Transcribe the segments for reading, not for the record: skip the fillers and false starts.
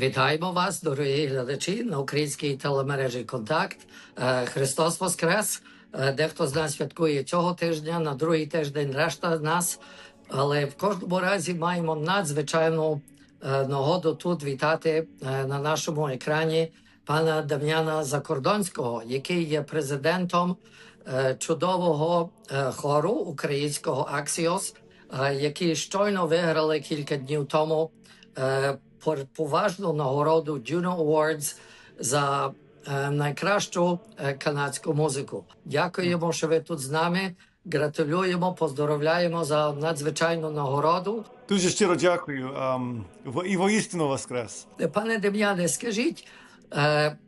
Вітаємо вас, дорогі глядачі, на українській телемережі «Kontakt». Христос Воскрес! Дехто з нас святкує цього тижня, на другий тиждень решта нас. Але в кожному разі маємо надзвичайну нагоду тут вітати на нашому екрані пана Дем'яна Закордонського, який є президентом чудового хору українського «Аксіос», який щойно виграли кілька днів тому поважну нагороду Джуно за найкращу канадську музику. Дякуємо, що ви тут з нами. Гратулюємо, поздоровляємо за надзвичайну нагороду. Дуже щиро дякую. І воістину воскрес. Пане Дем'яне, скажіть,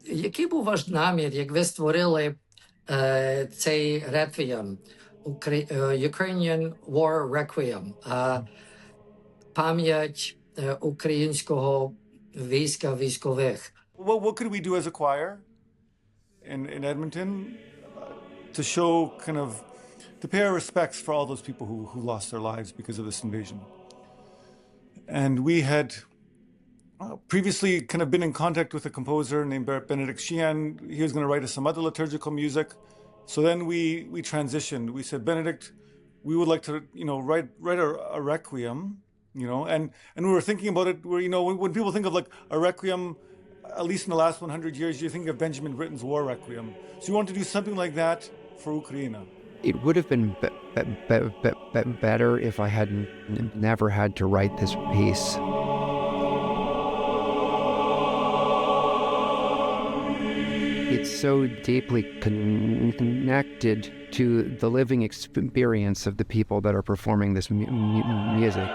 який був ваш намір, як ви створили цей реквієм, Ukrainian War Requiem, пам'ять українського війська військових? What could we do as a choir in Edmonton to show to pay our respects for all those people who lost their lives because of this invasion? And we had previously been in contact with a composer named Benedict Sheehan. He was going to write us some other liturgical music. So then we transitioned. We said, Benedict, we would like to, write a requiem, and we were thinking about it where, when people think of like a requiem, at least in the last 100 years, you think of Benjamin Britten's War Requiem. So we want to do something like that for Ukraine. It would have been better if I had never had to write this piece. It's so deeply connected to the living experience of the people that are performing this music.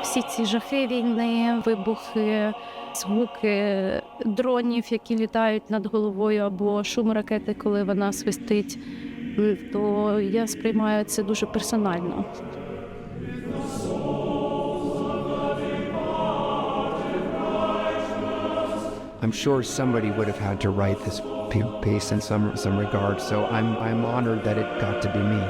Всі ці жахи війни, вибухи, звуки дронів, які літають над головою, або шум ракети, коли вона свистить, то я сприймаю це дуже персонально. I'm sure somebody would have had to write this piece in some regard, so I'm honored that it got to be me.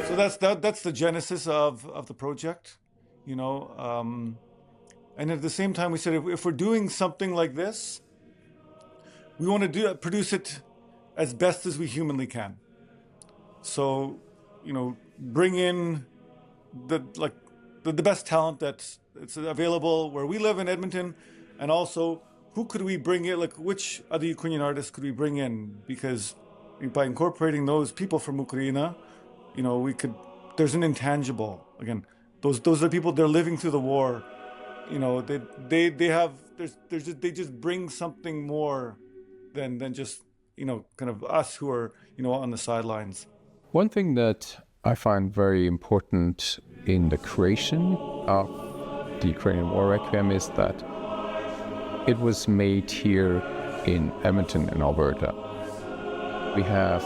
So that's the genesis of the project, and at the same time we said if we're doing something like this, we want to produce it as best as we humanly can. So, bring in the best talent that's available where we live in Edmonton, and also who could we bring in, which other Ukrainian artists could we bring in, because by incorporating those people from Ukraine, there's an intangible. Again, those are people, they're living through the war. They just bring something more than just, us who are, on the sidelines. One thing that I find very important in the creation of the Ukrainian War Requiem is that it was made here in Edmonton in Alberta. We have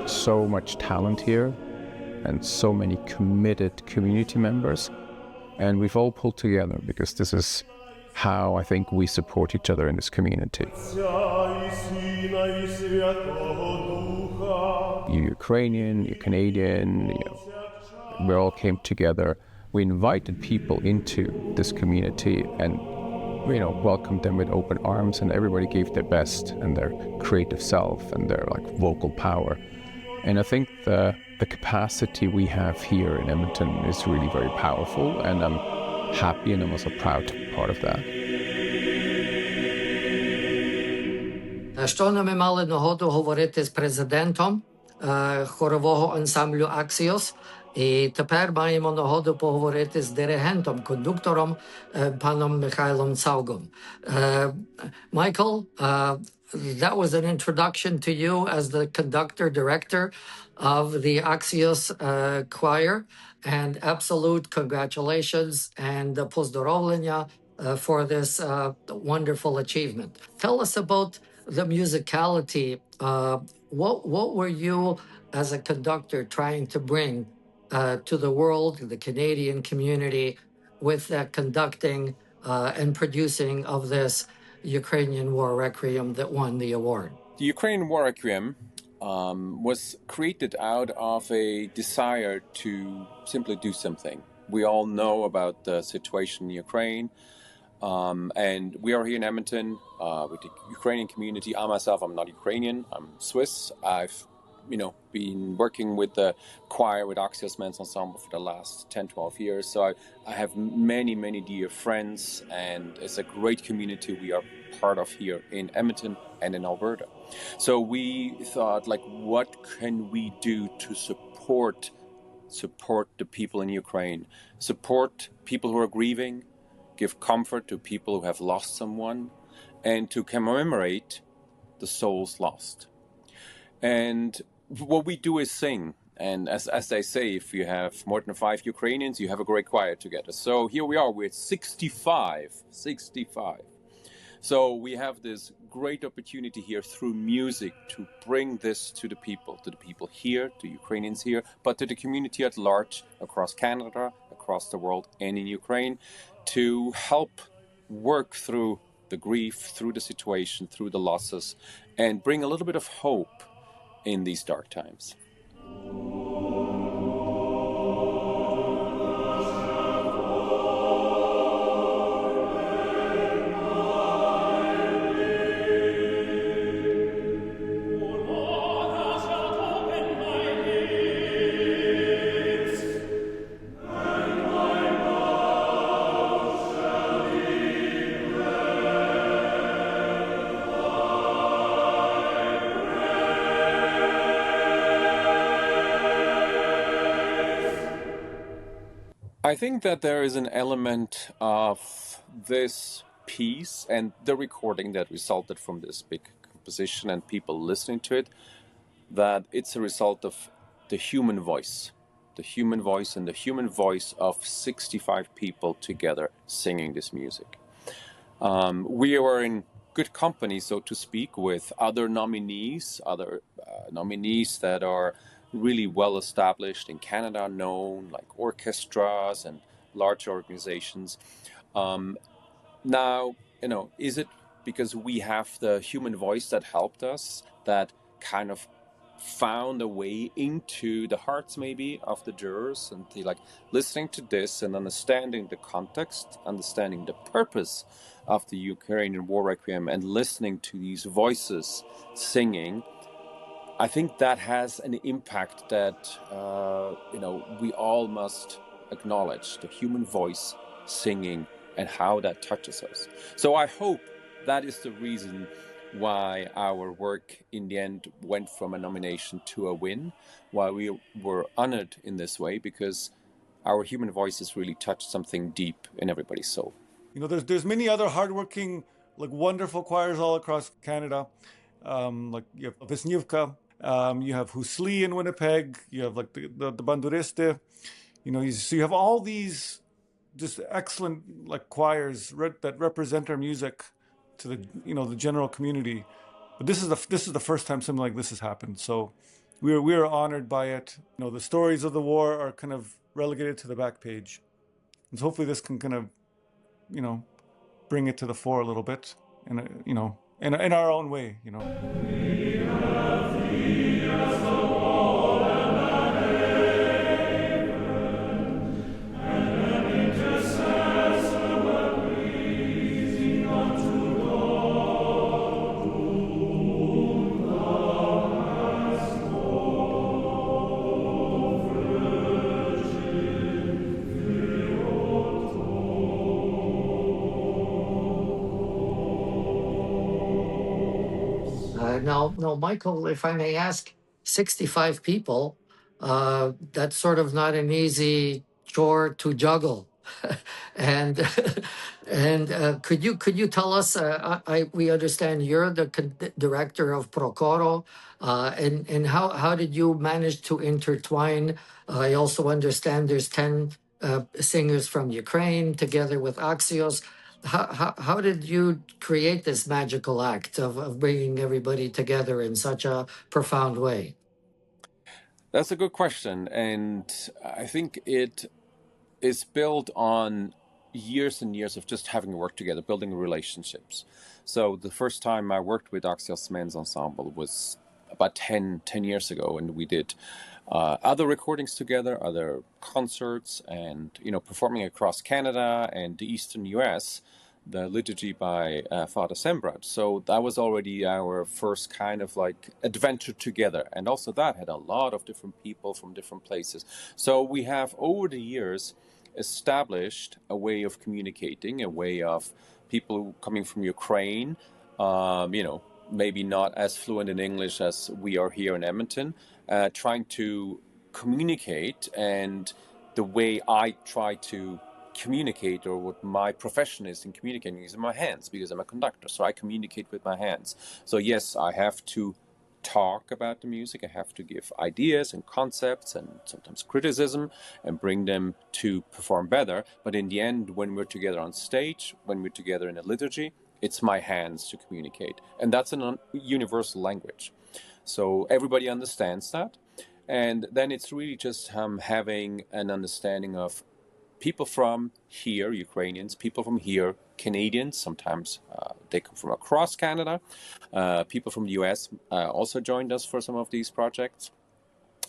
so much talent here and so many committed community members, and we've all pulled together because this is how I think we support each other in this community. You're Ukrainian, you're Canadian, we all came together. We invited people into this community and, welcomed them with open arms, and everybody gave their best and their creative self and their vocal power. And I think the capacity we have here in Edmonton is really very powerful, and I'm happy and I'm also proud to be part of that. Щойно ми мали нагоду говорити з президентом хорового ансамблю «Аксіос», і тепер маємо нагоду поговорити з диригентом, кондуктором паном Міхаелом Цауґом. Michael, that was an introduction to you as the conductor-director of the Axios choir, and absolute congratulations and pozdоровлення for this wonderful achievement. Tell us about the musicality. What were you, as a conductor, trying to bring to the world, the Canadian community, with the conducting and producing of this Ukrainian War Requiem that won the award? The Ukrainian War Requiem was created out of a desire to simply do something. We all know about the situation in Ukraine, and we are here in Edmonton with the Ukrainian community. I myself, I'm not Ukrainian, I'm Swiss. I've been working with the choir with Akсіос Men's Ensemble for the last 10-12 years. So I have many, many dear friends, and it's a great community we are part of here in Edmonton and in Alberta. So we thought, like, what can we do to support the people in Ukraine, support people who are grieving, give comfort to people who have lost someone, and to commemorate the souls lost. And what we do is sing. And as they say, if you have more than 5 Ukrainians, you have a great choir together. So here we are, we're 65. So we have this great opportunity here through music to bring this to the people here, to Ukrainians here, but to the community at large, across Canada, across the world, and in Ukraine, to help work through the grief, through the situation, through the losses, and bring a little bit of hope in these dark times. I think that there is an element of this piece and the recording that resulted from this big composition and people listening to it, that it's a result of the human voice and the human voice of 65 people together singing this music. We were in good company, so to speak, with other nominees that are really well established in Canada, known like orchestras and large organizations. Now, is it because we have the human voice that helped us, that kind of found a way into the hearts maybe of the jurors, and listening to this and understanding the context, understanding the purpose of the Ukrainian War Requiem, and listening to these voices singing? I think that has an impact that, we all must acknowledge, the human voice singing and how that touches us. So I hope that is the reason why our work in the end went from a nomination to a win, why we were honored in this way, because our human voices really touched something deep in everybody's soul. There's many other hardworking, wonderful choirs all across Canada. You have Веснівка, you have Husli in Winnipeg, you have the Banduriste, so you have all these just excellent choirs that represent our music to the general community. But this is the first time something like this has happened. So we are honored by it. The stories of the war are kind of relegated to the back page, and so hopefully this can kind of bring it to the fore a little bit, in our own way. Now, Michael, if I may ask, 65 people, that's sort of not an easy chore to juggle. and could you tell us, we understand you're the director of Procoro, and how did you manage to intertwine? I also understand there's 10 singers from Ukraine together with Akсіос. How did you create this magical act of bringing everybody together in such a profound way? That's a good question, and I think it is built on years and years of just having worked together, building relationships. So the first time I worked with Akseos Men's Ensemble was about 10 years ago, and we did other recordings together, other concerts, and performing across Canada and the eastern US, the liturgy by Father Sembrad. So that was already our first kind of like adventure together, and also that had a lot of different people from different places. So we have over the years established a way of communicating, a way of people coming from Ukraine, maybe not as fluent in English as we are here in Edmonton, trying to communicate. And the way I try to communicate, or what my profession is in communicating, is in my hands, because I'm a conductor, so I communicate with my hands. So yes, I have to talk about the music, I have to give ideas and concepts and sometimes criticism and bring them to perform better. But in the end, when we're together on stage, when we're together in a liturgy, it's my hands to communicate. And that's a universal language. So everybody understands that. And then it's really just having an understanding of people from here, Ukrainians, people from here, Canadians, sometimes they come from across Canada. People from the US also joined us for some of these projects.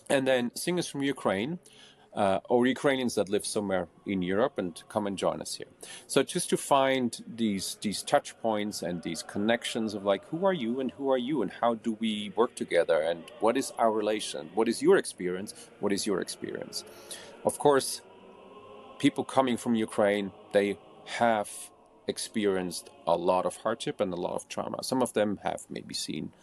And then singers from Ukraine, or Ukrainians that live somewhere in Europe and come and join us here. So just to find these touch points and these connections of like, who are you and how do we work together, and what is our relation? What is your experience? What is your experience? Of course, people coming from Ukraine, they have experienced a lot of hardship and a lot of trauma. Some of them have maybe seen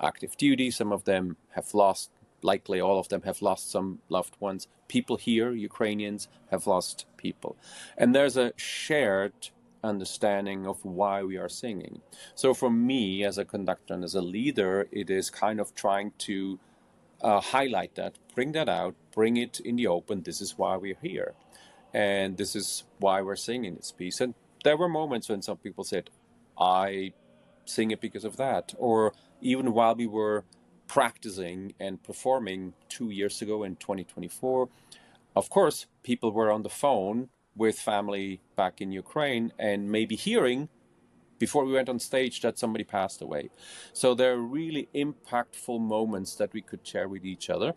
active duty. Some of them have lost, likely all of them have lost some loved ones. People here, Ukrainians, have lost people. And there's a shared understanding of why we are singing. So for me, as a conductor and as a leader, it is kind of trying to highlight that, bring that out, bring it in the open. This is why we're here. And this is why we're singing this piece. And there were moments when some people said, I sing it because of that. Or even while we were practicing and performing 2 years ago in 2024, of course, people were on the phone with family back in Ukraine and maybe hearing before we went on stage that somebody passed away. So there are really impactful moments that we could share with each other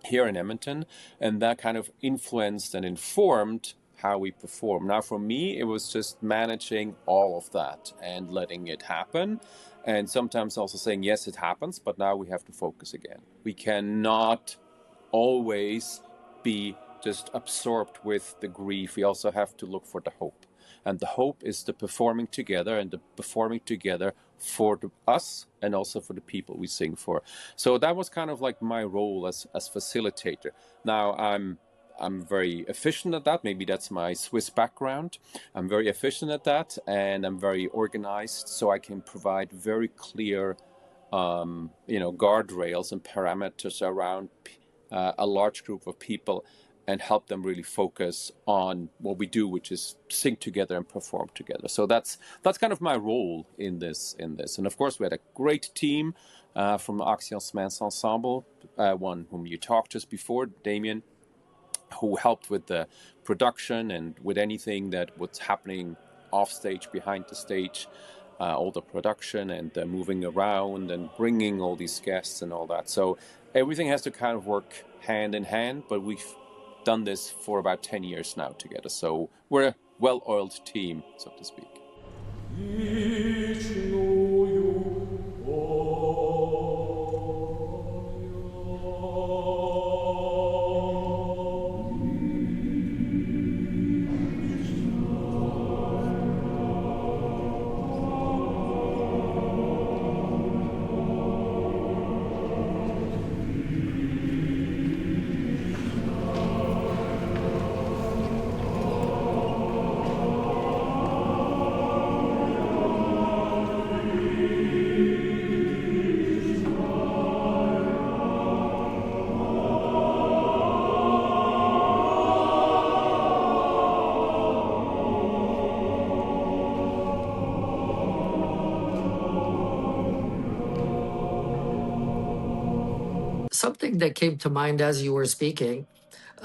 here in Edmonton, and that kind of influenced and informed how we perform. Now for me, it was just managing all of that and letting it happen, and sometimes also saying, yes, it happens, but now we have to focus again. We cannot always be just absorbed with the grief. We also have to look for the hope. And the hope is the performing together, and the performing together for us and also for the people we sing for. So that was kind of like my role as facilitator. Now I'm very efficient at that. Maybe that's my Swiss background. I'm very efficient at that, and I'm very organized, so I can provide very clear, guardrails and parameters around a large group of people, and help them really focus on what we do, which is sing together and perform together. So that's kind of my role in this. And of course, we had a great team from Akseos Men's Ensemble, one whom you talked just before, Damien, who helped with the production and with anything that was happening off stage, behind the stage, all the production and moving around and bringing all these guests and all that. So everything has to kind of work hand in hand, but we've done this for about 10 years now together. So we're a well-oiled team, so to speak. Something that came to mind as you were speaking,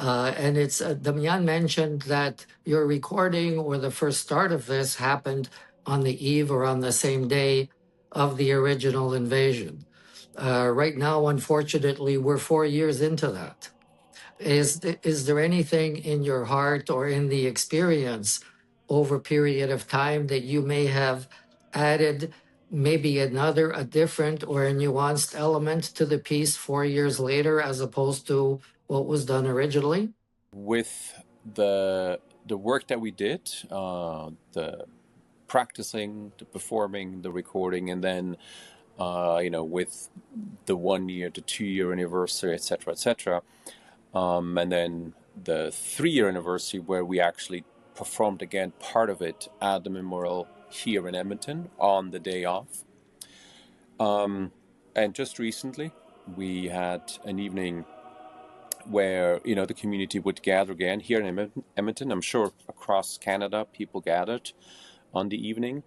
And it's Dem'yan mentioned that your recording or the first start of this happened on the eve or on the same day of the original invasion. Right now, unfortunately, we're 4 years into that. Is there anything in your heart or in the experience over a period of time that you may have added maybe a different or a nuanced element to the piece 4 years later as opposed to what was done originally? With the work that we did, the practicing, the performing, the recording, and then with the 1 year to 2 year anniversary, etc., and then the 3 year anniversary where we actually performed again part of it at the memorial here in Edmonton on the day of. And just recently we had an evening where the community would gather again here in Edmonton. I'm sure across Canada people gathered on the evening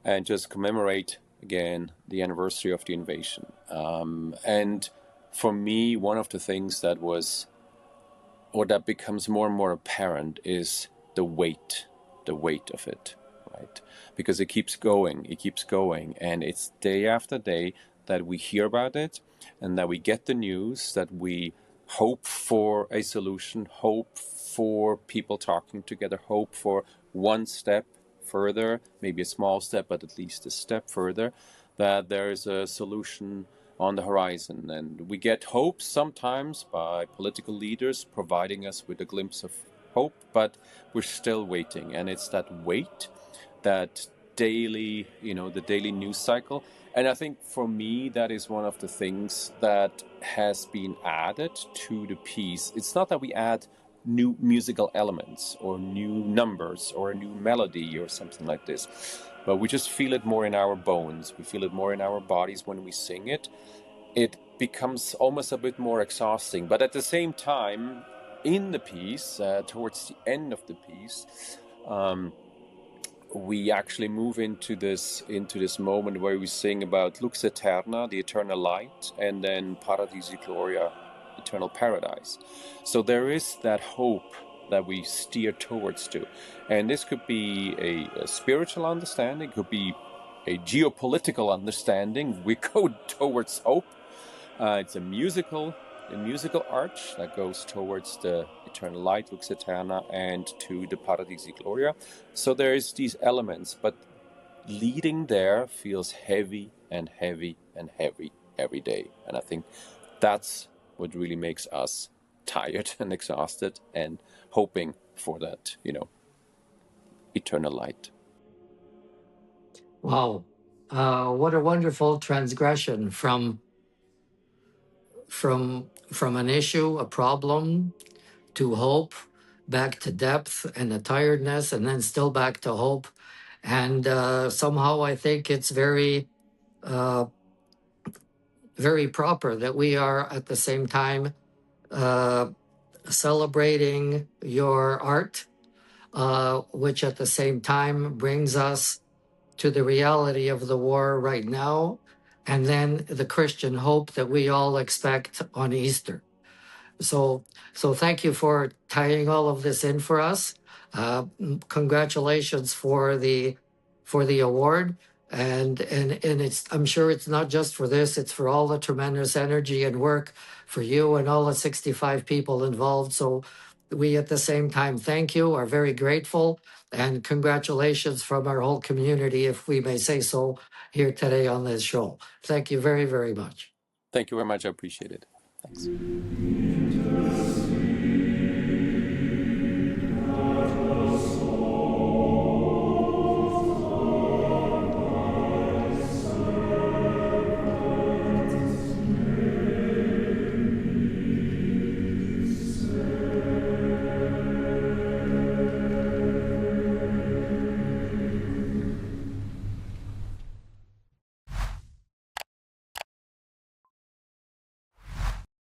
and just commemorate again the anniversary of the invasion. And for me, one of the things that that becomes more and more apparent is the weight of it, right? Because it keeps going, and it's day after day that we hear about it, and that we get the news, that we hope for a solution, hope for people talking together, hope for one step further, maybe a small step, but at least a step further, that there is a solution on the horizon. And we get hope sometimes by political leaders providing us with a glimpse of hope, but we're still waiting. And it's that wait, that daily, the daily news cycle. And I think for me, that is one of the things that has been added to the piece. It's not that we add new musical elements or new numbers or a new melody or something like this, but we just feel it more in our bones. We feel it more in our bodies when we sing it. It becomes almost a bit more exhausting. But at the same time, in the piece, towards the end of the piece, we actually move into this moment where we sing about Lux Aeterna, the eternal light, and then Paradisi Gloria, eternal paradise. So there is that hope that we steer towards to. And this could be a spiritual understanding, could be a geopolitical understanding. We go towards hope. It's a musical arch that goes towards the eternal light, Lux Aeterna, and to the Paradisi Gloria. So there is these elements, but leading there feels heavy and heavy and heavy every day. And I think that's what really makes us tired and exhausted and hoping for that, eternal light. Wow. What a wonderful transgression from an issue, a problem, to hope, back to depth and the tiredness, and then still back to hope. And somehow I think it's very, very proper that we are at the same time celebrating your art, which at the same time brings us to the reality of the war right now, and then the Christian hope that we all expect on Easter. So thank you for tying all of this in for us. Congratulations for the award, and I'm sure it's not just for this; it's for all the tremendous energy and work for you and all the 65 people involved. So we at the same time thank you, are very grateful, and congratulations from our whole community, if we may say so, here today on this show. Thank you very, very much. Thank you very much. I appreciate it. Thanks.